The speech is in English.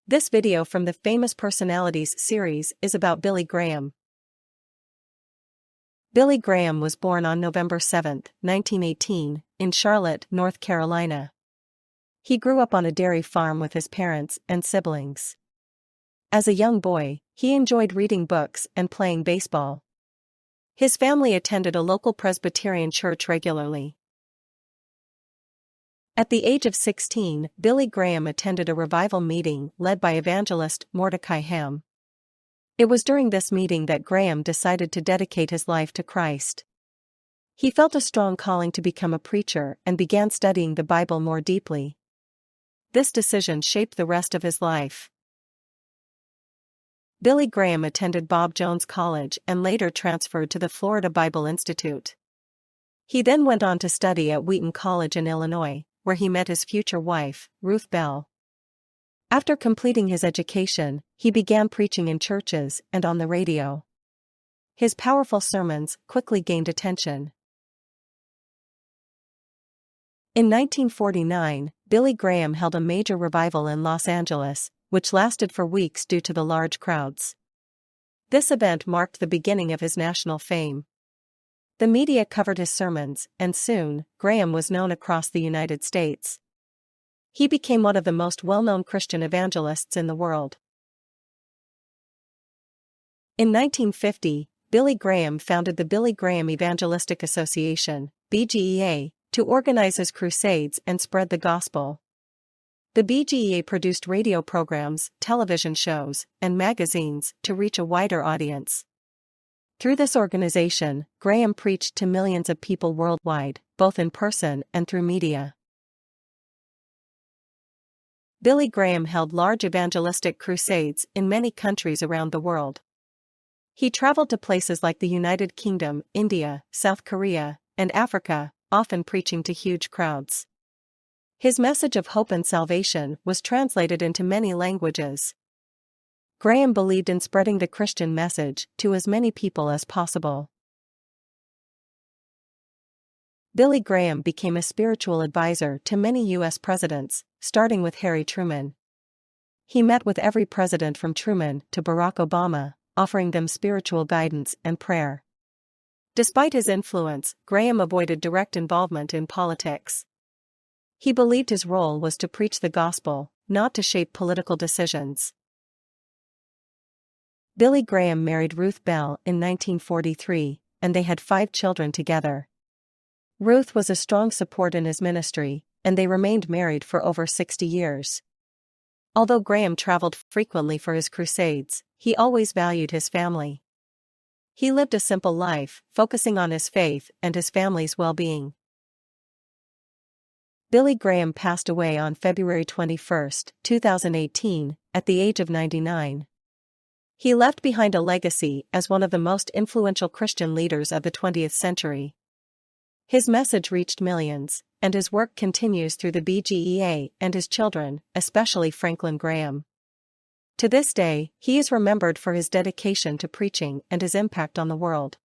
This video from the Famous Personalities series is about Billy Graham. Billy Graham was born on November 7, 1918, in Charlotte, North Carolina. He grew up on a dairy farm with his parents and siblings. As a young boy, he enjoyed reading books and playing baseball. His family attended a local Presbyterian church regularly. At the age of 16, Billy Graham attended a revival meeting led by evangelist Mordecai Ham. It was during this meeting that Graham decided to dedicate his life to Christ. He felt a strong calling to become a preacher and began studying the Bible more deeply. This decision shaped the rest of his life. Billy Graham attended Bob Jones College and later transferred to the Florida Bible Institute. He then went on to study at Wheaton College in Illinois, where he met his future wife, Ruth Bell. After completing his education, he began preaching in churches and on the radio. His powerful sermons quickly gained attention. In 1949, Billy Graham held a major revival in Los Angeles, which lasted for weeks due to the large crowds. This event marked the beginning of his national fame. The media covered his sermons, and soon, Graham was known across the United States. He became one of the most well-known Christian evangelists in the world. In 1950, Billy Graham founded the Billy Graham Evangelistic Association, BGEA, to organize his crusades and spread the gospel. The BGEA produced radio programs, television shows, and magazines to reach a wider audience. Through this organization, Graham preached to millions of people worldwide, both in person and through media. Billy Graham held large evangelistic crusades in many countries around the world. He traveled to places like the United Kingdom, India, South Korea, and Africa, often preaching to huge crowds. His message of hope and salvation was translated into many languages. Graham believed in spreading the Christian message to as many people as possible. Billy Graham became a spiritual advisor to many U.S. presidents, starting with Harry Truman. He met with every president from Truman to Barack Obama, offering them spiritual guidance and prayer. Despite his influence, Graham avoided direct involvement in politics. He believed his role was to preach the gospel, not to shape political decisions. Billy Graham married Ruth Bell in 1943, and they had 5 children together. Ruth was a strong support in his ministry, and they remained married for over 60 years. Although Graham traveled frequently for his crusades, he always valued his family. He lived a simple life, focusing on his faith and his family's well-being. Billy Graham passed away on February 21, 2018, at the age of 99. He left behind a legacy as one of the most influential Christian leaders of the 20th century. His message reached millions, and his work continues through the BGEA and his children, especially Franklin Graham. To this day, he is remembered for his dedication to preaching and his impact on the world.